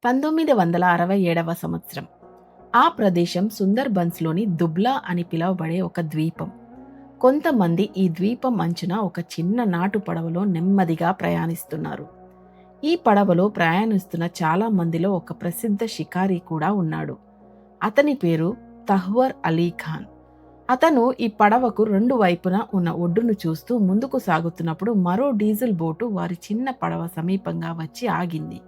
1967వ సంవత్సరం. ఆ ప్రదేశం సుందర్బన్స్లోని దుబ్లా అని పిలువబడే ఒక ద్వీపం. కొంతమంది ఈ ద్వీపం అంచున ఒక చిన్న నాటు పడవలో నెమ్మదిగా ప్రయాణిస్తున్నారు. ఈ పడవలో ప్రయాణిస్తున్న చాలా మందిలో ఒక ప్రసిద్ధ షికారి కూడా ఉన్నాడు. అతని పేరు తహ్వర్ అలీ ఖాన్. అతను ఈ పడవకు రెండు వైపున ఉన్న ఒడ్డును చూస్తూ ముందుకు సాగుతున్నప్పుడు మరో డీజిల్ బోటు వారి చిన్న పడవ సమీపంగా వచ్చి ఆగింది.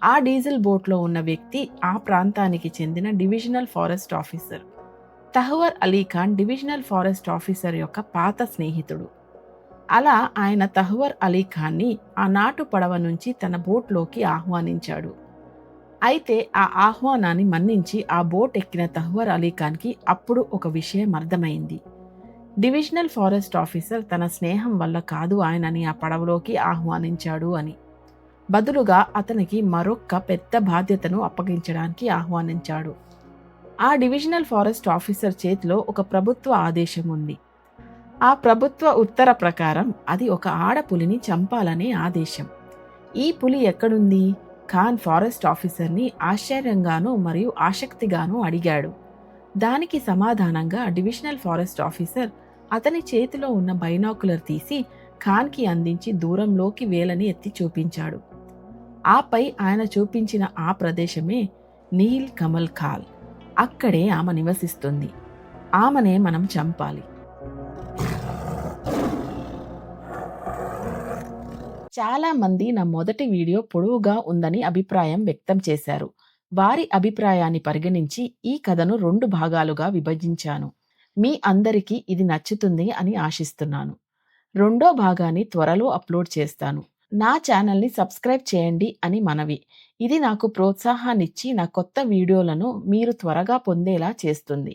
ఆ డీజిల్ బోట్లో ఉన్న వ్యక్తి ఆ ప్రాంతానికి చెందిన divisional forest officer. Tahwar Ali Khan divisional forest officer యొక్క పాత స్నేహితుడు. అలా ఆయన తహ్వర్ అలీ ఖాన్ని ఆ నాటు పడవ నుంచి తన బోట్లోకి ఆహ్వానించాడు. అయితే ఆ ఆహ్వానాన్ని మన్నించి ఆ బోట్ ఎక్కిన తహ్వర్ అలీ ఖాన్కి అప్పుడు ఒక విషయం అర్థమైంది. డివిజనల్ ఫారెస్ట్ ఆఫీసర్ తన స్నేహం వల్ల కాదు ఆయనని ఆ పడవలోకి ఆహ్వానించాడు అని. బదులుగా అతనికి మరొక పెద్ద బాధ్యతను అప్పగించడానికి ఆహ్వానించాడు. ఆ డివిజనల్ ఫారెస్ట్ ఆఫీసర్ చేతిలో ఒక ప్రభుత్వ ఆదేశం ఉంది. ఆ ప్రభుత్వ ఉత్తర ప్రకారం అది ఒక ఆడపులిని చంపాలనే ఆదేశం. ఈ పులి ఎక్కడుంది? ఖాన్ ఫారెస్ట్ ఆఫీసర్ని ఆశ్చర్యంగానూ మరియు ఆసక్తిగానూ అడిగాడు. దానికి సమాధానంగా డివిజనల్ ఫారెస్ట్ ఆఫీసర్ అతని చేతిలో ఉన్న బైనాకులర్ తీసి ఖాన్కి అందించి దూరంలోకి వేలని ఎత్తి చూపించాడు. ఆపై ఆయన చూపించిన ఆ ప్రదేశమే నీల్ కమల్ ఖాల్. అక్కడే ఆమె నివసిస్తుంది. ఆమెనే మనం చంపాలి. చాలా మంది నా మొదటి వీడియో పొడవుగా ఉందని అభిప్రాయం వ్యక్తం చేశారు. వారి అభిప్రాయాన్ని పరిగణించి ఈ కథను 2 భాగాలుగా విభజించాను. మీ అందరికీ ఇది నచ్చుతుంది అని ఆశిస్తున్నాను. రెండో భాగాన్ని త్వరలో అప్లోడ్ చేస్తాను. నా ఛానల్ని సబ్స్క్రైబ్ చేయండి అని మనవి. ఇది నాకు ప్రోత్సాహాన్నిచ్చి నా కొత్త వీడియోలను మీరు త్వరగా పొందేలా చేస్తుంది.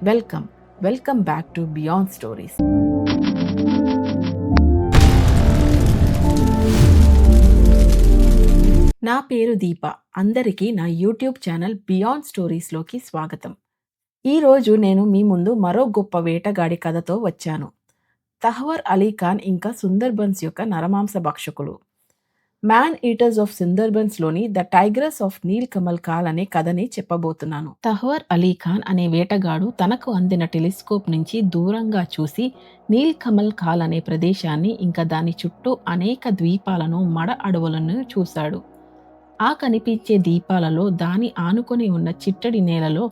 Welcome back to beyond stories. నా పేరు దీప. అందరికీ నా యూట్యూబ్ ఛానల్ బియాండ్ స్టోరీస్లోకి స్వాగతం. ఈరోజు నేను మీ ముందు మరో గొప్ప వేటగాడి కథతో వచ్చాను. తహ్వర్ అలీ ఖాన్ ఇంకా సుందర్బన్స్ యొక్క నరమాంస భక్షకులు. మ్యాన్ ఈటర్స్ ఆఫ్ సుందర్బన్స్లోని the tigers of Neel Kamal Khal అనే కథని చెప్పబోతున్నాను. తహ్వర్ అలీ ఖాన్ అనే వేటగాడు తనకు అందిన టెలిస్కోప్ నుంచి దూరంగా చూసి నీల్ కమల్ ఖాల్ అనే ప్రదేశాన్ని ఇంకా దాని చుట్టూ అనేక ద్వీపాలను మడ అడవులను చూశాడు. ఆ కనిపించే దీపాలలో దాని ఆనుకొని ఉన్న చిట్టడి నేలలో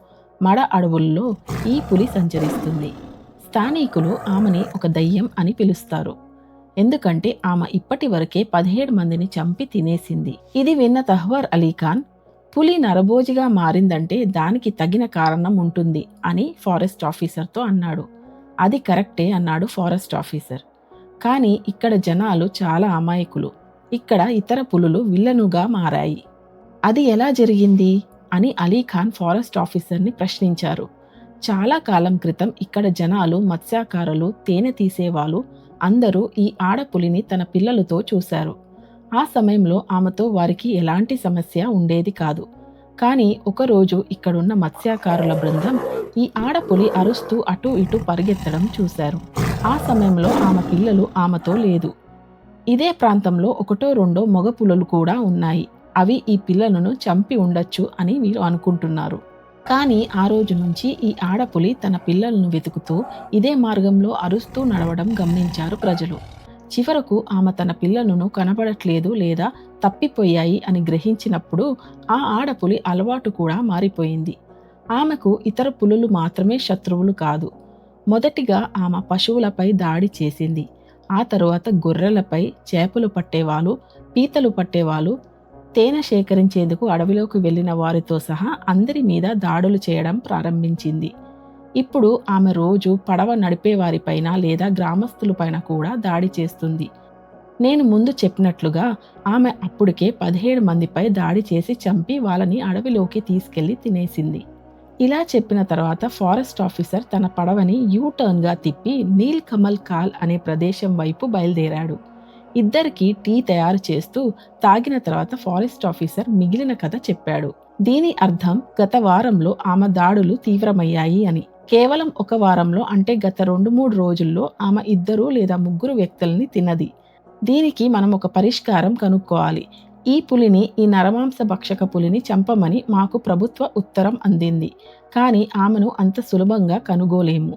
మడ అడవుల్లో ఈ పులి సంచరిస్తుంది. స్థానికులు ఆమెని ఒక దయ్యం అని పిలుస్తారు. ఎందుకంటే ఆమె ఇప్పటి వరకే 17 మందిని చంపి తినేసింది. ఇది విన్న తహ్వర్ అలీ ఖాన్, పులి నరభోజిగా మారిందంటే దానికి తగిన కారణం ఉంటుంది అని ఫారెస్ట్ ఆఫీసర్తో అన్నాడు. అది కరెక్టే అన్నాడు ఫారెస్ట్ ఆఫీసర్. కానీ ఇక్కడ జనాలు చాలా అమాయకులు. ఇక్కడ ఇతర పులులు విల్లనుగా మారాయి. అది ఎలా జరిగింది అని అలీ ఖాన్ ఫారెస్ట్ ఆఫీసర్ని ప్రశ్నించారు. చాలా కాలం క్రితం ఇక్కడ జనాలు, మత్స్యకారులు, తేనె తీసేవాళ్ళు అందరూ ఈ ఆడపులిని తన పిల్లలతో చూశారు. ఆ సమయంలో ఆమెతో వారికి ఎలాంటి సమస్య ఉండేది కాదు. కానీ ఒకరోజు ఇక్కడున్న మత్స్యకారుల బృందం ఈ ఆడపులి అరుస్తూ అటూ ఇటూ పరిగెత్తడం చూశారు. ఆ సమయంలో ఆమె పిల్లలు ఆమెతో లేదు. ఇదే ప్రాంతంలో ఒకటో రెండో మగ పులులు కూడా ఉన్నాయి. అవి ఈ పిల్లలను చంపి ఉండొచ్చు అని వీరు అనుకుంటున్నారు. కానీ ఆ రోజు నుంచి ఈ ఆడపులి తన పిల్లలను వెతుకుతూ ఇదే మార్గంలో అరుస్తూ నడవడం గమనించారు ప్రజలు. చివరకు ఆమె తన పిల్లలను కనబడట్లేదు లేదా తప్పిపోయాయి అని గ్రహించినప్పుడు ఆ ఆడపులి అలవాటు కూడా మారిపోయింది. ఆమెకు ఇతర పులులు మాత్రమే శత్రువులు కాదు. మొదటిగా ఆమె పశువులపై దాడి చేసింది. ఆ తరువాత గొర్రెలపై, చేపలు పట్టేవాళ్ళు, పీతలు పట్టేవాళ్ళు, తేనె సేకరించేందుకు అడవిలోకి వెళ్లిన వారితో సహా అందరి మీద దాడులు చేయడం ప్రారంభించింది. ఇప్పుడు ఆమె రోజు పడవ నడిపేవారిపైన లేదా గ్రామస్తులపైన కూడా దాడి చేస్తుంది. నేను ముందు చెప్పినట్లుగా ఆమె అప్పటికే 17 మందిపై దాడి చేసి చంపి వాళ్ళని అడవిలోకి తీసుకెళ్లి తినేసింది. ఇలా చెప్పిన తర్వాత ఫారెస్ట్ ఆఫీసర్ తన పడవని యూటర్న్గా తిప్పి నీల్ కమల్ ఖాల్ అనే ప్రదేశం వైపు బయలుదేరాడు. ఇద్దరికి టీ తయారు చేస్తూ తాగిన తర్వాత ఫారెస్ట్ ఆఫీసర్ మిగిలిన కథ చెప్పాడు. దీని అర్థం గత వారంలో ఆమె దాడులు తీవ్రమయ్యాయి అని. కేవలం ఒక వారంలో అంటే గత 2-3 రోజుల్లో ఆమె 2 లేదా 3 వ్యక్తుల్ని తిన్నది. దీనికి మనం ఒక పరిష్కారం కనుక్కోవాలి. ఈ పులిని, ఈ నరమాంస భక్షక పులిని చంపమని మాకు ప్రభుత్వ ఉత్తరం అందింది. కానీ ఆమెను అంత సులభంగా కనుగోలేము.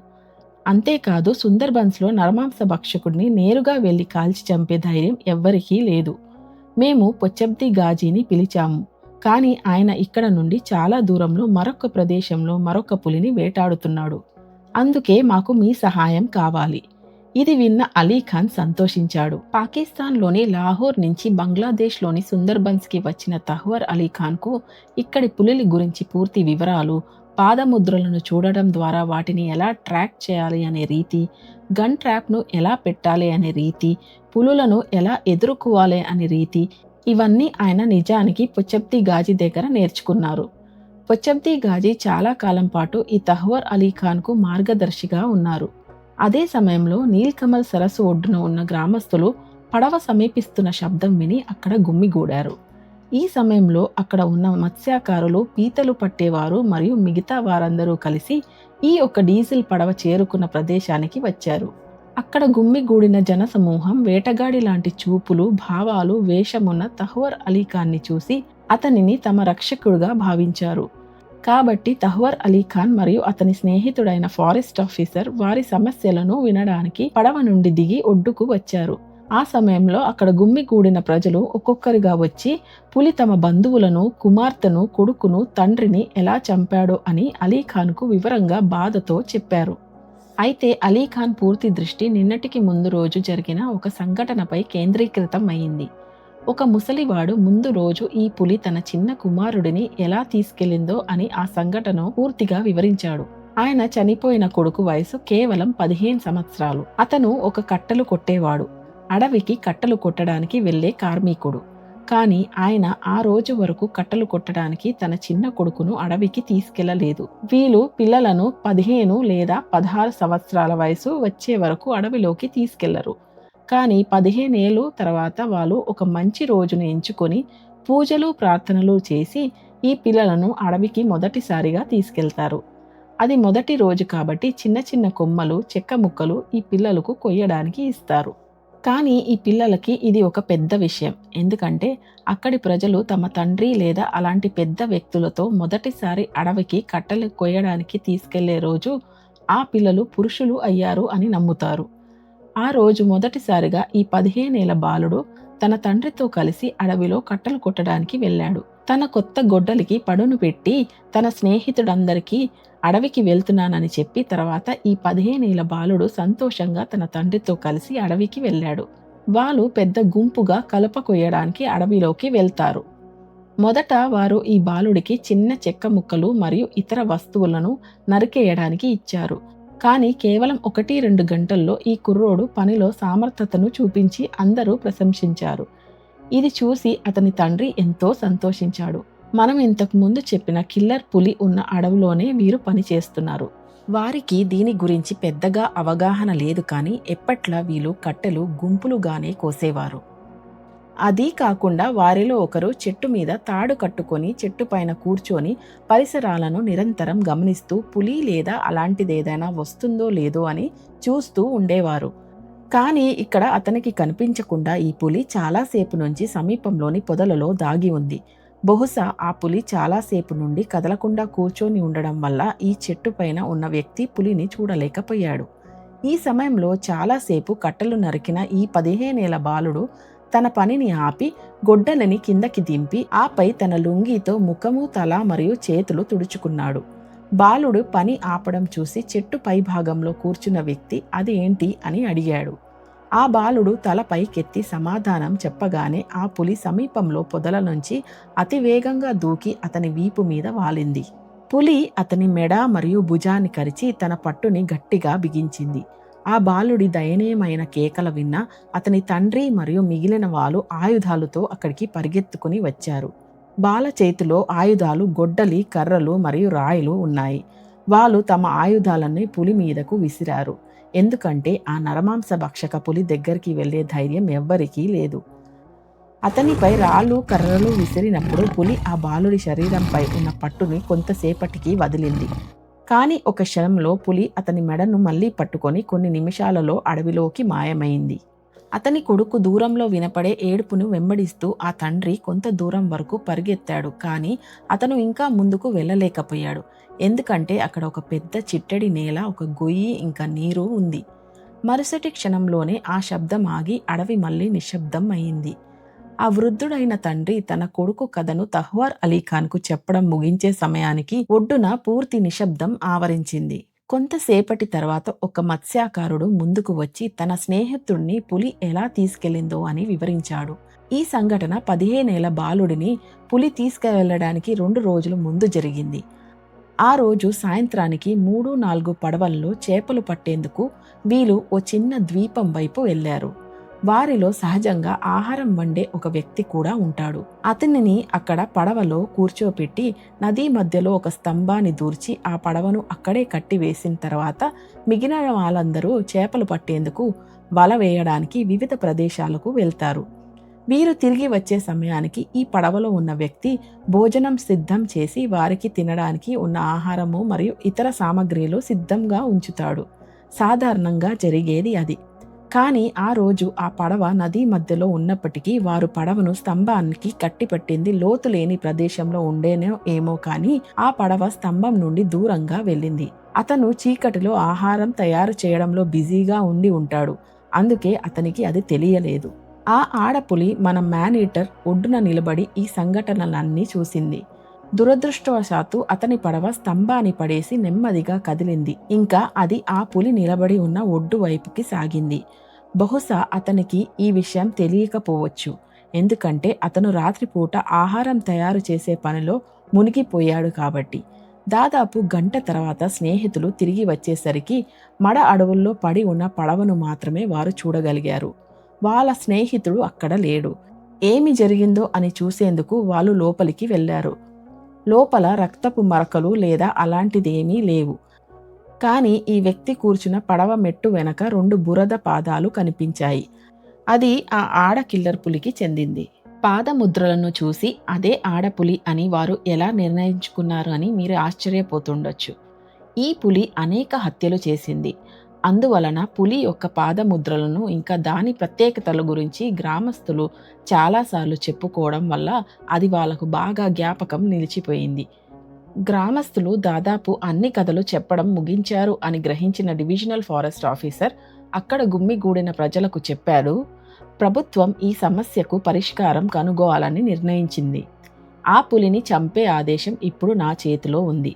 అంతేకాదు సుందర్బన్స్లో నరమాంస భక్షకుడిని నేరుగా వెళ్లి కాల్చి చంపే ధైర్యం ఎవ్వరికీ లేదు. మేము పొచ్చబ్ది గాజీని పిలిచాము. కానీ ఆయన ఇక్కడ నుండి చాలా దూరంలో మరొక ప్రదేశంలో మరొక పులిని వేటాడుతున్నాడు. అందుకే మాకు మీ సహాయం కావాలి. ఇది విన్న అలీఖాన్ సంతోషించాడు. పాకిస్తాన్లోని లాహోర్ నుంచి బంగ్లాదేశ్లోని సుందర్బన్స్కి వచ్చిన తహ్వర్ అలీఖాన్కు ఇక్కడి పులుల గురించి పూర్తి వివరాలు, పాదముద్రలను చూడడం ద్వారా వాటిని ఎలా ట్రాక్ చేయాలి అనే రీతి, గన్ ట్రాప్ను ఎలా పెట్టాలి అనే రీతి, పులులను ఎలా ఎదుర్కోవాలి అనే రీతి, ఇవన్నీ ఆయన నిజానికి పొచ్చబ్ది గాజీ దగ్గర నేర్చుకున్నారు. పొచ్చబ్ది గాజీ చాలా కాలం పాటు ఈ తహ్వర్ అలీఖాన్కు మార్గదర్శిగా ఉన్నారు. అదే సమయంలో నీల్కమల్ సరస్సు ఒడ్డున ఉన్న గ్రామస్తులు పడవ సమీపిస్తున్న శబ్దం విని అక్కడ గుమ్మిగూడారు. ఈ సమయంలో అక్కడ ఉన్న మత్స్యకారులు, పీతలు పట్టేవారు మరియు మిగతా వారందరూ కలిసి ఈ ఒక డీజిల్ పడవ చేరుకున్న ప్రదేశానికి వచ్చారు. అక్కడ గుమ్మిగూడిన జనసమూహం వేటగాడి లాంటి చూపులు, భావాలు, వేషమున్న తహ్వర్ అలీఖాన్ని చూసి అతనిని తమ రక్షకుడుగా భావించారు. కాబట్టి తహ్వర్ అలీఖాన్ మరియు అతని స్నేహితుడైన ఫారెస్ట్ ఆఫీసర్ వారి సమస్యలను వినడానికి పడవ నుండి దిగి ఒడ్డుకు వచ్చారు. ఆ సమయంలో అక్కడ గుమ్మిగూడిన ప్రజలు ఒక్కొక్కరిగా వచ్చి పులి తమ బంధువులను, కుమార్తెను, కొడుకును, తండ్రిని ఎలా చంపాడో అని అలీఖాన్కు వివరంగా బాధతో చెప్పారు. అయితే అలీఖాన్ పూర్తి దృష్టి నిన్నటికి ముందు రోజు జరిగిన ఒక సంఘటనపై కేంద్రీకృతం అయింది. ఒక ముసలివాడు ముందు రోజు ఈ పులి తన చిన్న కుమారుడిని ఎలా తీసుకెళ్లిందో అని ఆ సంఘటన పూర్తిగా వివరించాడు. ఆయన చనిపోయిన కొడుకు వయసు కేవలం 15 సంవత్సరాలు. అతను ఒక కట్టెలు కొట్టేవాడు. అడవికి కట్టెలు కొట్టడానికి వెళ్లే కార్మికుడు. కానీ ఆయన ఆ రోజు వరకు కట్టెలు కొట్టడానికి తన చిన్న కొడుకును అడవికి తీసుకెళ్లలేదు. వీళ్ళు పిల్లలను 15 లేదా 16 సంవత్సరాల వయసు వచ్చే వరకు అడవిలోకి తీసుకెళ్లరు. కానీ 15 ఏళ్ళు తర్వాత వాళ్ళు ఒక మంచి రోజును ఎంచుకొని పూజలు, ప్రార్థనలు చేసి ఈ పిల్లలను అడవికి మొదటిసారిగా తీసుకెళ్తారు. అది మొదటి రోజు కాబట్టి చిన్న చిన్న కొమ్మలు, చెక్క ముక్కలు ఈ పిల్లలకు కొయ్యడానికి ఇస్తారు. కానీ ఈ పిల్లలకి ఇది ఒక పెద్ద విషయం. ఎందుకంటే అక్కడి ప్రజలు తమ తండ్రి లేదా అలాంటి పెద్ద వ్యక్తులతో మొదటిసారి అడవికి కట్టెలు కొయ్యడానికి తీసుకెళ్లే రోజు ఆ పిల్లలు పురుషులు అయ్యారు అని నమ్ముతారు. ఆ రోజు మొదటిసారిగా ఈ 15 ఏళ్ల బాలుడు తన తండ్రితో కలిసి అడవిలో కట్టెలు కొట్టడానికి వెళ్ళాడు. తన కొత్త గొడ్డలికి పడును పెట్టి తన స్నేహితుడందరికీ అడవికి వెళ్తున్నానని చెప్పి తర్వాత ఈ 15 ఏళ్ల బాలుడు సంతోషంగా తన తండ్రితో కలిసి అడవికి వెళ్ళాడు. వాళ్ళు పెద్ద గుంపుగా కలప కొయ్యడానికి అడవిలోకి వెళ్తారు. మొదట వారు ఈ బాలుడికి చిన్న చెక్క ముక్కలు మరియు ఇతర వస్తువులను నరికేయడానికి ఇచ్చారు. కానీ కేవలం 1-2 గంటల్లో ఈ కుర్రోడు పనిలో సమర్థతను చూపించి అందరూ ప్రశంసించారు. ఇది చూసి అతని తండ్రి ఎంతో సంతోషించాడు. మనం ఇంతకు ముందు చెప్పిన కిల్లర్ పులి ఉన్న అడవిలోనే వీరు పనిచేస్తున్నారు. వారికి దీని గురించి పెద్దగా అవగాహన లేదు. కానీ ఎప్పట్లా వీళ్ళు కట్టెలు గుంపులుగానే కోసేవారు. అదీ కాకుండా వారిలో ఒకరు చెట్టు మీద తాడు కట్టుకొని చెట్టు పైన కూర్చొని పరిసరాలను నిరంతరం గమనిస్తూ పులి లేదా అలాంటిదేదైనా వస్తుందో లేదో అని చూస్తూ ఉండేవారు. కానీ ఇక్కడ అతనికి కనిపించకుండా ఈ పులి చాలాసేపు నుంచి సమీపంలోని పొదలలో దాగి ఉంది. బహుశా ఆ పులి చాలాసేపు నుండి కదలకుండా కూర్చొని ఉండడం వల్ల ఈ చెట్టు పైన ఉన్న వ్యక్తి పులిని చూడలేకపోయాడు. ఈ సమయంలో చాలాసేపు కట్టెలు నరికిన ఈ 15 ఏళ్ల బాలుడు తన పనిని ఆపి గొడ్డలిని కిందకి దింపి ఆపై తన లుంగీతో ముఖము, తల మరియు చేతులు తుడుచుకున్నాడు. బాలుడు పని ఆపడం చూసి చెట్టు పై భాగంలో కూర్చున్న వ్యక్తి అది ఏంటి అని అడిగాడు. ఆ బాలుడు తల పైకెత్తి సమాధానం చెప్పగానే ఆ పులి సమీపంలో పొదల నుంచి అతివేగంగా దూకి అతని వీపు మీద వాలింది. పులి అతని మెడ మరియు భుజాన్ని కరిచి తన పట్టుని గట్టిగా బిగించింది. ఆ బాలుడి దయనీయమైన కేకలు విన్న అతని తండ్రి మరియు మిగిలిన వాళ్ళు ఆయుధాలతో అక్కడికి పరిగెత్తుకుని వచ్చారు. బాల చేతిలో ఆయుధాలు, గొడ్డలి, కర్రలు మరియు రాయిలు ఉన్నాయి. వాళ్ళు తమ ఆయుధాలన్నీ పులి మీదకు విసిరారు. ఎందుకంటే ఆ నరమాంస భక్షక పులి దగ్గరికి వెళ్లే ధైర్యం ఎవ్వరికీ లేదు. అతనిపై రాళ్ళు, కర్రలు విసిరినప్పుడు పులి ఆ బాలుడి శరీరంపై ఉన్న పట్టుని కొంతసేపటికి వదిలింది. కానీ ఒక క్షణంలో పులి అతని మెడను మళ్లీ పట్టుకొని కొన్ని నిమిషాలలో అడవిలోకి మాయమైంది. అతని కొడుకు దూరంలో వినపడే ఏడుపును వెంబడిస్తూ ఆ తండ్రి కొంత దూరం వరకు పరిగెత్తాడు. కానీ అతను ఇంకా ముందుకు వెళ్ళలేకపోయాడు. ఎందుకంటే అక్కడ ఒక పెద్ద చిట్టడి నేల, ఒక గొయ్యి, ఇంకా నీరు ఉంది. మరుసటి క్షణంలోనే ఆ శబ్దం ఆగి అడవి మళ్ళీ నిశ్శబ్దం అయింది. ఆ వృద్ధుడైన తండ్రి తన కొడుకు కథను తహ్వార్ అలీఖాన్కు చెప్పడం ముగించే సమయానికి ఒడ్డున పూర్తి నిశ్శబ్దం ఆవరించింది. కొంతసేపటి తర్వాత ఒక మత్స్యకారుడు ముందుకు వచ్చి తన స్నేహితుడిని పులి ఎలా తీసుకెళ్లిందో అని వివరించాడు. ఈ సంఘటన 15 ఏళ్ల బాలుడిని పులి తీసుకువెళ్లడానికి 2 రోజుల ముందు జరిగింది. ఆ రోజు సాయంత్రానికి 3-4 పడవల్లో చేపలు పట్టేందుకు వీళ్ళు ఓ చిన్న ద్వీపం వైపు వెళ్లారు. వారిలో సహజంగా ఆహారం వండే ఒక వ్యక్తి కూడా ఉంటాడు. అతనిని అక్కడ పడవలో కూర్చోపెట్టి నదీ మధ్యలో ఒక స్తంభాన్ని దూర్చి ఆ పడవను అక్కడే కట్టి వేసిన తర్వాత మిగిలిన వాళ్ళందరూ చేపలు పట్టేందుకు వల వేయడానికి వివిధ ప్రదేశాలకు వెళ్తారు. వీరు తిరిగి వచ్చే సమయానికి ఈ పడవలో ఉన్న వ్యక్తి భోజనం సిద్ధం చేసి వారికి తినడానికి ఉన్న ఆహారము మరియు ఇతర సామగ్రిలు సిద్ధంగా ఉంచుతాడు. సాధారణంగా జరిగేది అది. కానీ ఆ రోజు ఆ పడవ నదీ మధ్యలో ఉన్నప్పటికీ వారు పడవను స్తంభానికి కట్టిపెట్టింది లోతు లేని ప్రదేశంలో ఉండేనో ఏమో కానీ ఆ పడవ స్తంభం నుండి దూరంగా వెళ్ళింది. అతను చీకటిలో ఆహారం తయారు చేయడంలో బిజీగా ఉండి ఉంటాడు. అందుకే అతనికి అది తెలియలేదు. ఆ ఆడపులి మన మేనీటర్ ఒడ్డున నిలబడి ఈ సంఘటనలన్నీ చూసింది. దురదృష్టవశాత్తు అతని పడవ స్తంభాన్ని పడేసి నెమ్మదిగా కదిలింది. ఇంకా అది ఆ పులి నిలబడి ఉన్న ఒడ్డు వైపుకి సాగింది. బహుశా అతనికి ఈ విషయం తెలియకపోవచ్చు. ఎందుకంటే అతను రాత్రిపూట ఆహారం తయారు చేసే పనిలో మునిగిపోయాడు కాబట్టి. దాదాపు గంట తర్వాత స్నేహితులు తిరిగి వచ్చేసరికి మడ అడవుల్లో పడి ఉన్న పడవను మాత్రమే వారు చూడగలిగారు. వాళ్ళ స్నేహితుడు అక్కడ లేడు. ఏమి జరిగిందో అని చూసేందుకు వాళ్ళు లోపలికి వెళ్లారు. లోపల రక్తపు మరకలు లేదా అలాంటిదేమీ లేవు. కానీ ఈ వ్యక్తి కూర్చున్న పడవ మెట్టు వెనక 2 బురద పాదాలు కనిపించాయి. అది ఆ ఆడ కిల్లర్ పులికి చెందింది. పాదముద్రలను చూసి అదే ఆడపులి అని వారు ఎలా నిర్ణయించుకున్నారు అని మీరు ఆశ్చర్యపోతుండొచ్చు. ఈ పులి అనేక హత్యలు చేసింది. అందువలన పులి యొక్క పాదముద్రలను ఇంకా దాని ప్రత్యేకతల గురించి గ్రామస్తులు చాలాసార్లు చెప్పుకోవడం వల్ల అది వాళ్ళకు బాగా జ్ఞాపకం నిలిచిపోయింది. గ్రామస్తులు దాదాపు అన్ని కథలు చెప్పడం ముగించారు అని గ్రహించిన డివిజనల్ ఫారెస్ట్ ఆఫీసర్ అక్కడ గుమ్మిగూడిన ప్రజలకు చెప్పాడు. ప్రభుత్వం ఈ సమస్యకు పరిష్కారం కనుగోవాలని నిర్ణయించింది. ఆ పులిని చంపే ఆదేశం ఇప్పుడు నా చేతిలో ఉంది.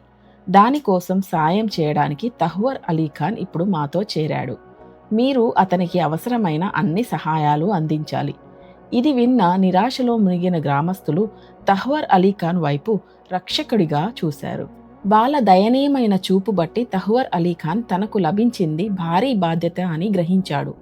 దానికోసం సాయం చేయడానికి తహ్వర్ అలీఖాన్ ఇప్పుడు మాతో చేరాడు. మీరు అతనికి అవసరమైన అన్ని సహాయాలు అందించాలి. ఇది విన్న నిరాశలో మునిగిన గ్రామస్తులు తహ్వర్ అలీఖాన్ వైపు రక్షకుడిగా చూశారు. వాళ్ళ దయనీయమైన చూపు బట్టి తహ్వర్ అలీఖాన్ తనకు లభించింది భారీ బాధ్యత అని గ్రహించాడు.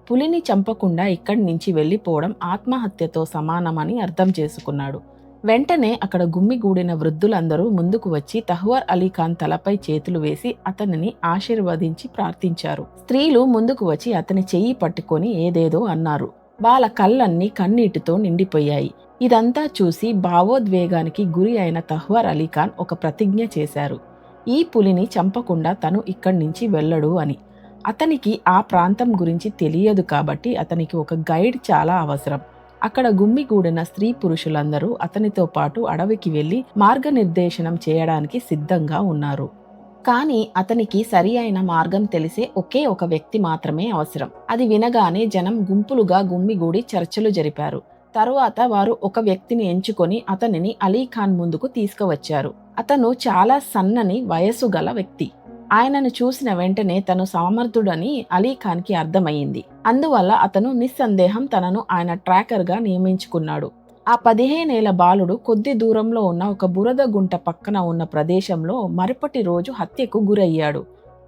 పులిని చంపకుండా ఇక్కడి నుంచి వెళ్ళిపోవడం ఆత్మహత్యతో సమానమని అర్థం చేసుకున్నాడు. వెంటనే అక్కడ గుమ్మిగూడిన వృద్ధులందరూ ముందుకు వచ్చి తహ్వర్ అలీఖాన్ తలపై చేతులు వేసి అతనిని ఆశీర్వదించి ప్రార్థించారు. స్త్రీలు ముందుకు వచ్చి అతని చెయ్యి పట్టుకొని ఏదేదో అన్నారు. వాళ్ళ కళ్ళన్నీ కన్నీటితో నిండిపోయాయి. ఇదంతా చూసి భావోద్వేగానికి గురి అయిన తహ్వర్ అలీఖాన్ ఒక ప్రతిజ్ఞ చేశారు. ఈ పులిని చంపకుండా తను ఇక్కడి నుంచి వెళ్ళడు అని. అతనికి ఆ ప్రాంతం గురించి తెలియదు కాబట్టి అతనికి ఒక గైడ్ చాలా అవసరం. అక్కడ గుమ్మిగూడిన స్త్రీ పురుషులందరూ అతనితో పాటు అడవికి వెళ్లి మార్గనిర్దేశనం చేయడానికి సిద్ధంగా ఉన్నారు. కానీ అతనికి సరి అయిన మార్గం తెలిసే ఒకే ఒక వ్యక్తి మాత్రమే అవసరం. అది వినగానే జనం గుంపులుగా గుమ్మిగూడి చర్చలు జరిపారు. తరువాత వారు ఒక వ్యక్తిని ఎంచుకొని అతనిని అలీఖాన్ ముందుకు తీసుకువచ్చారు. అతను చాలా సన్నని వయస్సు గల వ్యక్తి. ఆయనను చూసిన వెంటనే తను సమర్థుడని అలీఖాన్కి అర్థమయ్యింది. అందువల్ల అతను నిస్సందేహం తనను ఆయన ట్రాకర్గా నియమించుకున్నాడు. ఆ 15 ఏళ్ల బాలుడు కొద్ది దూరంలో ఉన్న ఒక బురద గుంట పక్కన ఉన్న ప్రదేశంలో మరుపటి రోజు హత్యకు గురయ్యాడు.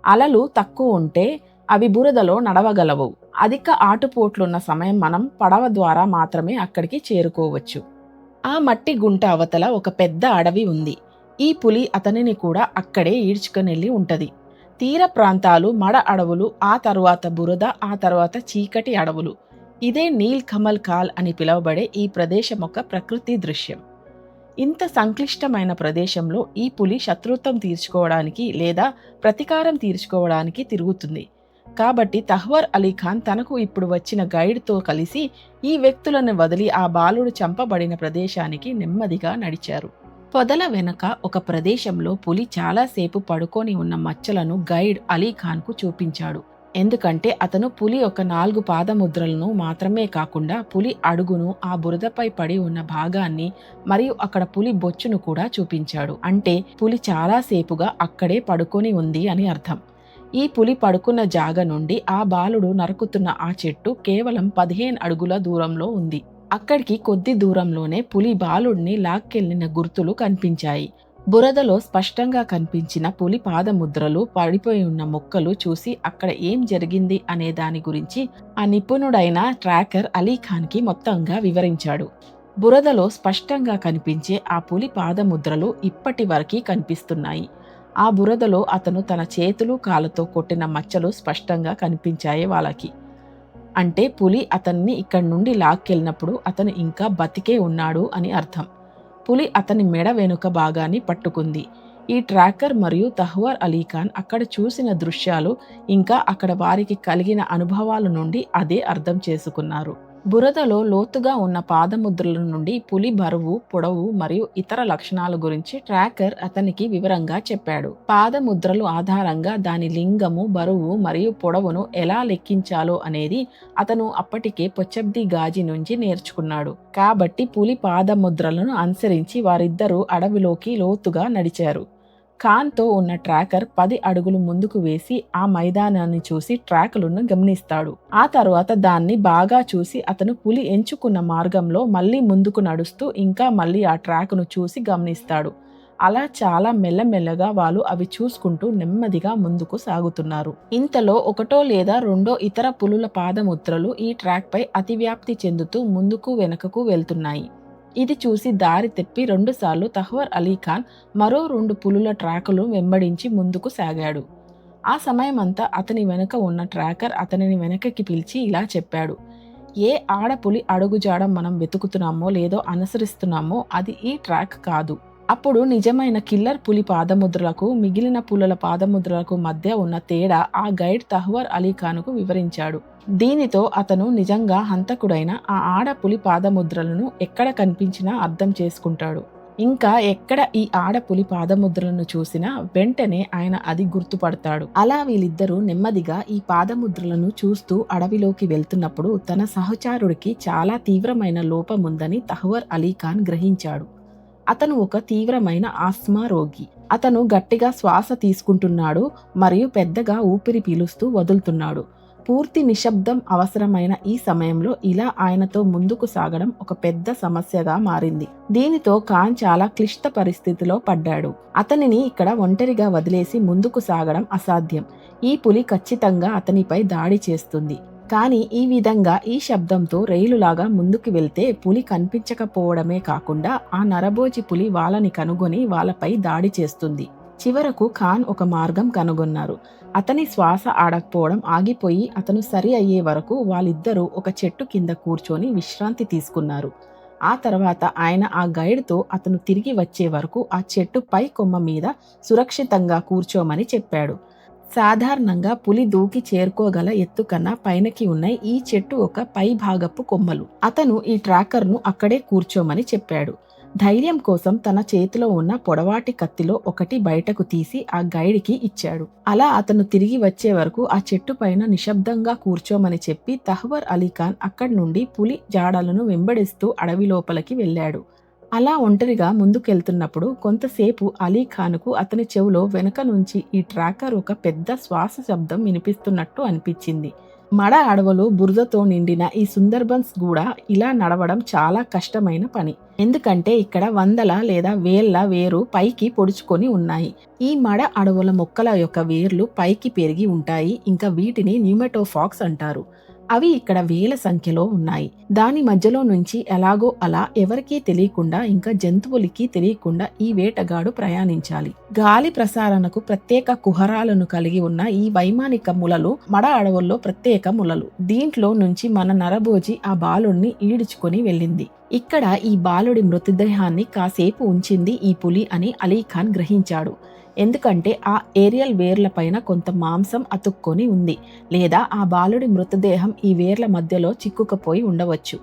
అలలు తక్కువ ఉంటే అవి బురదలో నడవగలవు. అధిక ఆటుపోట్లున్న సమయం మనం పడవ ద్వారా మాత్రమే అక్కడికి చేరుకోవచ్చు. ఆ మట్టి గుంట అవతల ఒక పెద్ద అడవి ఉంది. ఈ పులి అతనిని కూడా అక్కడే ఈడ్చుకునెళ్ళి ఉంటది. తీర ప్రాంతాలు మడ అడవులు, ఆ తరువాత బురద, ఆ తర్వాత చీకటి అడవులు. ఇదే నీల్ కమల్ కాల్ అని పిలువబడే ఈ ప్రదేశం ఒక ప్రకృతి దృశ్యం. ఇంత సంక్లిష్టమైన ప్రదేశంలో ఈ పులి శత్రుత్వం తీర్చుకోవడానికి లేదా ప్రతీకారం తీర్చుకోవడానికి తిరుగుతుంది. కాబట్టి తహ్వర్ అలీ ఖాన్ తనకు ఇప్పుడు వచ్చిన గైడ్తో కలిసి ఈ వ్యక్తులను వదిలి ఆ బాలుడు చంపబడిన ప్రదేశానికి నెమ్మదిగా నడిచారు. పొదల వెనక ఒక ప్రదేశంలో పులి చాలాసేపు పడుకొని ఉన్న మచ్చలను గైడ్ అలీఖాన్కు చూపించాడు. ఎందుకంటే అతను పులి యొక్క 4 పాదముద్రలను మాత్రమే కాకుండా పులి అడుగును, ఆ బురదపై పడి ఉన్న భాగాన్ని మరియు అక్కడ పులి బొచ్చును కూడా చూపించాడు. అంటే పులి చాలాసేపుగా అక్కడే పడుకొని ఉంది అని అర్థం. ఈ పులి పడుకున్న జాగ నుండి ఆ బాలుడు నరుకుతున్న ఆ చెట్టు కేవలం 15 అడుగుల దూరంలో ఉంది. అక్కడికి కొద్ది దూరంలోనే పులి బాలుడిని లాక్కెళ్లిన గుర్తులు కనిపించాయి. బురదలో స్పష్టంగా కనిపించిన పులి పాదముద్రలు, పడిపోయి ఉన్న మొక్కలు చూసి అక్కడ ఏం జరిగింది అనే దాని గురించి ఆ నిపుణుడైన ట్రాకర్ అలీఖాన్కి మొత్తంగా వివరించాడు. బురదలో స్పష్టంగా కనిపించే ఆ పులి పాదముద్రలు ఇప్పటి వరకు కనిపిస్తున్నాయి. ఆ బురదలో అతను తన చేతులు కాళ్ళతో కొట్టిన మచ్చలు స్పష్టంగా కనిపించాయి వాళ్ళకి. అంటే పులి అతన్ని ఇక్కడి నుండి లాక్కెళ్ళినప్పుడు అతను ఇంకా బతికే ఉన్నాడు అని అర్థం. పులి అతని మెడ వెనుక భాగాన్ని పట్టుకుంది. ఈ ట్రాకర్ మరియు తహ్వర్ అలీఖాన్ అక్కడ చూసిన దృశ్యాలు ఇంకా అక్కడ వారికి కలిగిన అనుభవాల నుండి అదే అర్థం చేసుకున్నారు. బురదలో లోతుగా ఉన్న పాదముద్రల నుండి పులి బరువు, పొడవు మరియు ఇతర లక్షణాల గురించి ట్రాకర్ అతనికి వివరంగా చెప్పాడు. పాదముద్రలు ఆధారంగా దాని లింగము, బరువు మరియు పొడవును ఎలా లెక్కించాలో అనేది అతను అప్పటికే పొచ్చబ్ది గాజీ నుంచి నేర్చుకున్నాడు. కాబట్టి పులి పాదముద్రలను అనుసరించి వారిద్దరూ అడవిలోకి లోతుగా నడిచారు. ఖాన్తో ఉన్న ట్రాకర్ 10 అడుగులు ముందుకు వేసి ఆ మైదానాన్ని చూసి ట్రాకులను గమనిస్తాడు. ఆ తర్వాత దాన్ని బాగా చూసి అతను పులి ఎంచుకున్న మార్గంలో మళ్ళీ ముందుకు నడుస్తూ ఇంకా మళ్ళీ ఆ ట్రాక్ను చూసి గమనిస్తాడు. అలా చాలా మెల్లమెల్లగా వాళ్ళు అవి చూసుకుంటూ నెమ్మదిగా ముందుకు సాగుతున్నారు. ఇంతలో ఒకటో లేదా రెండో ఇతర పులుల పాదముద్రలు ఈ ట్రాక్పై అతివ్యాప్తి చెందుతూ ముందుకు వెనుకకు వెళ్తున్నాయి. ఇది చూసి దారి తెప్పి 2 సార్లు తహ్వర్ అలీఖాన్ మరో 2 పులుల ట్రాకులు వెంబడించి ముందుకు సాగాడు. ఆ సమయమంతా అతని వెనుక ఉన్న ట్రాకర్ అతనిని వెనకకి పిలిచి ఇలా చెప్పాడు: ఏ ఆడపులి అడుగుజాడం మనం వెతుకుతున్నామో లేదో అనుసరిస్తున్నామో అది ఈ ట్రాక్ కాదు. అప్పుడు నిజమైన కిల్లర్ పులి పాదముద్రలకు మిగిలిన పులుల పాదముద్రలకు మధ్య ఉన్న తేడా ఆ గైడ్ తహ్వర్ అలీఖాన్కు వివరించాడు. దీనితో అతను నిజంగా హంతకుడైన ఆ ఆడపులి పాదముద్రలను ఎక్కడ కనిపించినా అర్థం చేసుకుంటాడు. ఇంకా ఎక్కడ ఈ ఆడపులి పాదముద్రలను చూసినా వెంటనే ఆయన అది గుర్తుపడతాడు. అలా వీళ్ళిద్దరూ నెమ్మదిగా ఈ పాదముద్రలను చూస్తూ అడవిలోకి వెళ్తున్నప్పుడు తన సహచరుడికి చాలా తీవ్రమైన లోపముందని తహ్వర్ అలీఖాన్ గ్రహించాడు. అతను ఒక తీవ్రమైన ఆస్మా రోగి. అతను గట్టిగా శ్వాస తీసుకుంటున్నాడు మరియు పెద్దగా ఊపిరి పీలుస్తూ వదులుతున్నాడు. పూర్తి నిశ్శబ్దం అవసరమైన ఈ సమయంలో ఇలా ఆయనతో ముందుకు సాగడం ఒక పెద్ద సమస్యగా మారింది. దీనితో ఖాన్ చాలా క్లిష్ట పరిస్థితిలో పడ్డాడు. అతనిని ఇక్కడ ఒంటరిగా వదిలేసి ముందుకు సాగడం అసాధ్యం. ఈ పులి ఖచ్చితంగా అతనిపై దాడి చేస్తుంది. కానీ ఈ విధంగా ఈ శబ్దంతో రైలులాగా ముందుకు వెళ్తే పులి కనిపించకపోవడమే కాకుండా ఆ నరబోజి పులి వాళ్ళని కనుగొని వాళ్ళపై దాడి చేస్తుంది. చివరకు ఖాన్ ఒక మార్గం కనుగొన్నారు. అతని శ్వాస ఆడకపోవడం ఆగిపోయి అతను సరి అయ్యే వరకు వాళ్ళిద్దరూ ఒక చెట్టు కింద కూర్చొని విశ్రాంతి తీసుకున్నారు. ఆ తర్వాత ఆయన ఆ గైడ్తో అతను తిరిగి వచ్చే వరకు ఆ చెట్టు పై కొమ్మ మీద సురక్షితంగా కూర్చోమని చెప్పాడు. సాధారణంగా పులి దూకి చేరుకోగల ఎత్తు కన్నా పైనకి ఉన్న ఈ చెట్టు ఒక పై భాగపు కొమ్మలు. అతను ఈ ట్రాకర్ను అక్కడే కూర్చోమని చెప్పాడు. ధైర్యం కోసం తన చేతిలో ఉన్న పొడవాటి కత్తిలో ఒకటి బయటకు తీసి ఆ గైడ్కి ఇచ్చాడు. అలా అతను తిరిగి వచ్చే వరకు ఆ చెట్టు పైన నిశ్శబ్దంగా కూర్చోమని చెప్పి తహ్వర్ అలీఖాన్ అక్కడి నుండి పులి జాడలను వెంబడిస్తూ అడవి లోపలికి వెళ్ళాడు. అలా ఒంటరిగా ముందుకెళ్తున్నప్పుడు కొంతసేపు అలీఖాన్కు అతని చెవులో వెనుక నుంచి ఈ ట్రాకర్ ఒక పెద్ద శ్వాస శబ్దం వినిపిస్తున్నట్టు అనిపించింది. మడ అడవులు బురదతో నిండిన ఈ సుందర్బన్స్ కూడా ఇలా నడవడం చాలా కష్టమైన పని. ఎందుకంటే ఇక్కడ వందల లేదా వేళ్ల వేరు పైకి పొడుచుకొని ఉన్నాయి. ఈ మడ అడవుల మొక్కల యొక్క వేర్లు పైకి పెరిగి ఉంటాయి. ఇంకా వీటిని న్యూమెటోఫాక్స్ అంటారు. అవి ఇక్కడ వేల సంఖ్యలో ఉన్నాయి. దాని మధ్యలో నుంచి ఎలాగో అలా ఎవరికీ తెలియకుండా ఇంకా జంతువులకి తెలియకుండా ఈ వేటగాడు ప్రయాణించాలి. గాలి ప్రసారణకు ప్రత్యేక కుహరాలను కలిగి ఉన్న ఈ వైమానిక ములలు మడ అడవుల్లో ప్రత్యేక ములలు. దీంట్లో నుంచి మన నరభోజి ఆ బాలుడిని ఈడ్చుకొని వెళ్ళింది. ఇక్కడ ఈ బాలుడి మృతదేహాన్ని కాసేపు ఉంచింది ఈ పులి అని అలీఖాన్ గ్రహించాడు. ఎందుకంటే ఆ ఏరియల్ వేర్ల పైన కొంత మాంసం అతుక్కొని ఉంది, లేదా ఆ బాలుడి మృతదేహం ఈ వేర్ల మధ్యలో చిక్కుకుపోయి ఉండవచ్చు.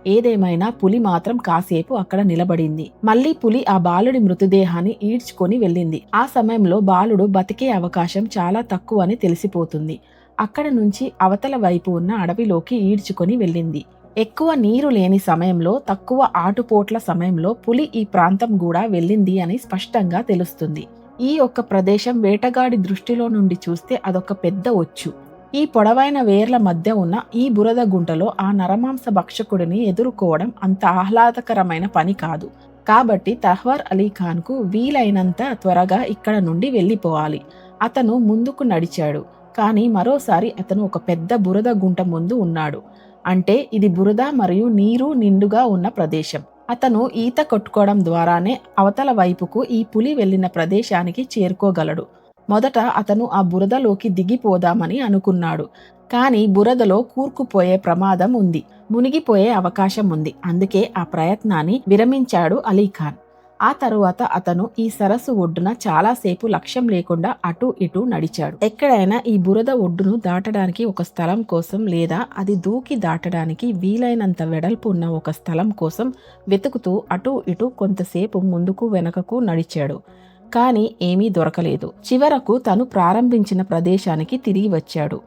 ఏదేమైనా పులి మాత్రం కాసేపు అక్కడ నిలబడింది. మళ్ళీ పులి ఆ బాలుడి మృతదేహాన్ని ఈడ్చుకొని వెళ్ళింది. ఆ సమయంలో బాలుడు బతికే అవకాశం చాలా తక్కువ అని తెలిసిపోతుంది. అక్కడ నుంచి అవతల వైపు ఉన్న అడవిలోకి ఈడ్చుకొని వెళ్ళింది. ఎక్కువ నీరు లేని సమయంలో, తక్కువ ఆటుపోట్ల సమయంలో పులి ఈ ప్రాంతం కూడా వెళ్ళింది అని స్పష్టంగా తెలుస్తుంది. ఈ ఒక్క ప్రదేశం వేటగాడి దృష్టిలో నుండి చూస్తే అదొక పెద్ద ఒచ్చు. ఈ పొడవైన వేర్ల మధ్య ఉన్న ఈ బురద గుంటలో ఆ నరమాంస భక్షకుడిని ఎదుర్కోవడం అంత ఆహ్లాదకరమైన పని కాదు. కాబట్టి తహ్వార్ అలీ ఖాన్కు వీలైనంత త్వరగా ఇక్కడ నుండి వెళ్ళిపోవాలి. అతను ముందుకు నడిచాడు. కానీ మరోసారి అతను ఒక పెద్ద బురద గుంట ముందు ఉన్నాడు. అంటే ఇది బురద మరియు నీరు నిండుగా ఉన్న ప్రదేశం. అతను ఈత కొట్టుకోవడం ద్వారానే అవతల వైపుకు ఈ పులి వెళ్ళిన ప్రదేశానికి చేరుకోగలడు. మొదట అతను ఆ బురదలోకి దిగిపోదామని అనుకున్నాడు. కానీ బురదలో కూరుకుపోయే ప్రమాదం ఉంది, మునిగిపోయే అవకాశం ఉంది. అందుకే ఆ ప్రయత్నాన్ని విరమించాడు అలీఖాన్. ఆ తరువాత అతను ఈ సరస్సు ఒడ్డున చాలాసేపు లక్ష్యం లేకుండా అటూ ఇటూ నడిచాడు. ఎక్కడైనా ఈ బురద ఒడ్డును దాటడానికి ఒక స్థలం కోసం, లేదా అది దూకి దాటడానికి వీలైనంత వెడల్పు ఉన్న ఒక స్థలం కోసం వెతుకుతూ అటూ ఇటూ కొంతసేపు ముందుకు వెనకకు నడిచాడు. కానీ ఏమీ దొరకలేదు. చివరకు తను ప్రారంభించిన ప్రదేశానికి తిరిగి వచ్చాడు.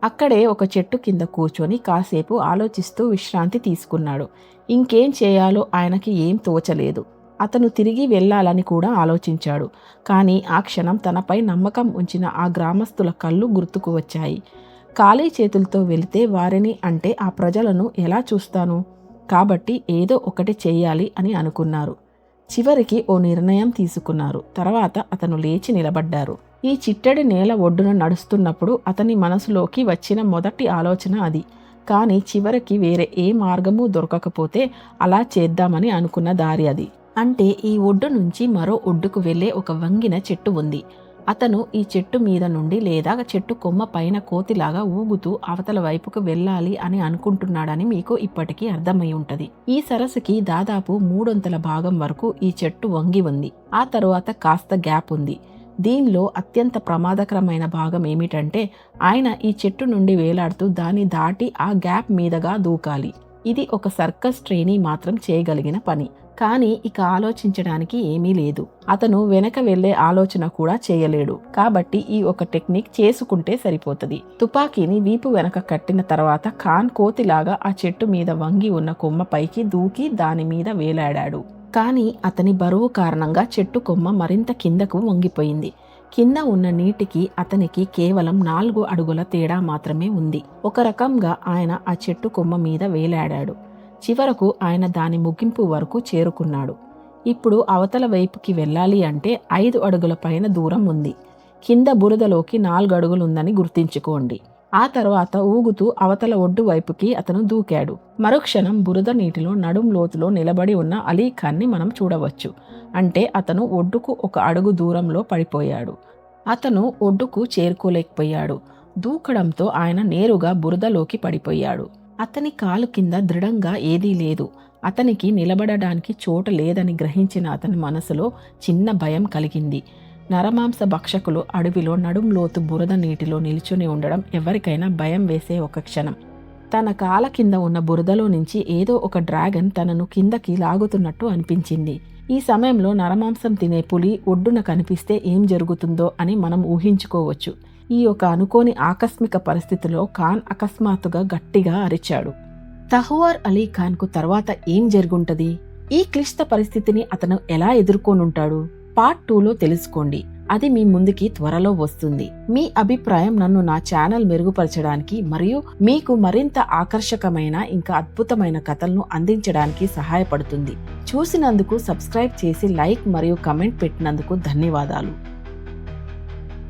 అక్కడే ఒక చెట్టు కింద కూర్చొని కాసేపు ఆలోచిస్తూ విశ్రాంతి తీసుకున్నాడు. ఇంకేం చేయాలో ఆయనకి ఏం తోచలేదు. అతను తిరిగి వెళ్ళాలని కూడా ఆలోచించాడు. కానీ ఆ క్షణం తనపై నమ్మకం ఉంచిన ఆ గ్రామస్తుల కళ్ళు గుర్తుకు వచ్చాయి. ఖాళీ చేతులతో వెళితే వారిని, అంటే ఆ ప్రజలను ఎలా చూస్తాను? కాబట్టి ఏదో ఒకటి చెయ్యాలి అని అనుకున్నారు. చివరికి ఓ నిర్ణయం తీసుకున్నారు. తర్వాత అతను లేచి నిలబడ్డారు. ఈ చిట్టడి నేల ఒడ్డున నడుస్తున్నప్పుడు అతని మనసులోకి వచ్చిన మొదటి ఆలోచన అది. కానీ చివరికి వేరే ఏ మార్గము దొరకకపోతే అలా చేద్దామని అనుకున్న దారి అది. అంటే ఈ ఒడ్డు నుంచి మరో ఒడ్డుకు వెళ్లే ఒక వంగిన చెట్టు ఉంది. అతను ఈ చెట్టు మీద నుండి, లేదా చెట్టు కొమ్మ పైన కోతిలాగా ఊగుతూ అవతల వైపుకు వెళ్ళాలి అని అనుకుంటున్నాడని మీకు ఇప్పటికీ అర్థమై ఉంటది. ఈ సరస్సుకి దాదాపు 3/4 భాగం వరకు ఈ చెట్టు వంగి ఉంది. ఆ తరువాత కాస్త గ్యాప్ ఉంది. దీనిలో అత్యంత ప్రమాదకరమైన భాగం ఏమిటంటే ఆయన ఈ చెట్టు నుండి వేలాడుతూ దాన్ని దాటి ఆ గ్యాప్ మీదగా దూకాలి. ఇది ఒక సర్కస్ ట్రైనీ మాత్రం చేయగలిగిన పని. కానీ ఇక ఆలోచించడానికి ఏమీ లేదు. అతను వెనక వెళ్లే ఆలోచన కూడా చేయలేడు. కాబట్టి ఈ ఒక టెక్నిక్ చేసుకుంటే సరిపోతుంది. తుపాకీని వీపు వెనక కట్టిన తర్వాత ఖాన్ కోతిలాగా ఆ చెట్టు మీద వంగి ఉన్న కొమ్మ పైకి దూకి దాని మీద వేలాడాడు. కానీ అతని బరువు కారణంగా చెట్టు కొమ్మ మరింత కిందకు వంగిపోయింది. కింద ఉన్న నీటికి అతనికి కేవలం 4 అడుగుల తేడా మాత్రమే ఉంది. ఒక రకంగా ఆయన ఆ చెట్టు కొమ్మ మీద వేలాడాడు. చివరకు ఆయన దాని ముగింపు వరకు చేరుకున్నాడు. ఇప్పుడు అవతల వైపుకి వెళ్ళాలి అంటే 5 అడుగుల పైన దూరం ఉంది. కింద బురదలోకి 4 అడుగులుందని గుర్తించుకోండి. ఆ తర్వాత ఊగుతూ అవతల ఒడ్డు వైపుకి అతను దూకాడు. మరుక్షణం బురద నీటిలో నడుం లోతులో నిలబడి ఉన్న అలీఖాన్ని మనం చూడవచ్చు. అంటే అతను ఒడ్డుకు 1 అడుగు దూరంలో పడిపోయాడు. అతను ఒడ్డుకు చేరుకోలేకపోయాడు. దూకడంతో ఆయన నేరుగా బురదలోకి పడిపోయాడు. అతని కాలు కింద దృఢంగా ఏదీ లేదు. అతనికి నిలబడడానికి చోట లేదని గ్రహించిన అతని మనసులో చిన్న భయం కలిగింది. నరమాంస భక్షకులు అడవిలో నడుంలోతు బురద నీటిలో నిల్చుని ఉండడం ఎవరికైనా భయం వేసే ఒక క్షణం. తన కాల కింద ఉన్న బురదలో నుంచి ఏదో ఒక డ్రాగన్ తనను కిందకి లాగుతున్నట్టు అనిపించింది. ఈ సమయంలో నరమాంసం తినే పులి ఒడ్డున కనిపిస్తే ఏం జరుగుతుందో అని మనం ఊహించుకోవచ్చు. ఈ ఒక అనుకోని ఆకస్మిక పరిస్థితిలో ఖాన్ అకస్మాత్తుగా గట్టిగా అరిచాడు. తహ్వార్ అలీ ఖాన్కు తర్వాత ఏం జరుగుంటది? ఈ క్లిష్ట పరిస్థితిని అతను ఎలా ఎదుర్కొనుంటాడు? పార్ట్ 2లో తెలుసుకోండి. అది మీ ముందుకి త్వరలో వస్తుంది. మీ అభిప్రాయం నన్ను నా ఛానల్ మెరుగుపరచడానికి మరియు మీకు మరింత ఆకర్షకమైన ఇంకా అద్భుతమైన కథలను అందించడానికి సహాయపడుతుంది. చూసినందుకు, సబ్స్క్రైబ్ చేసి లైక్ మరియు కమెంట్ పెట్టినందుకు ధన్యవాదాలు.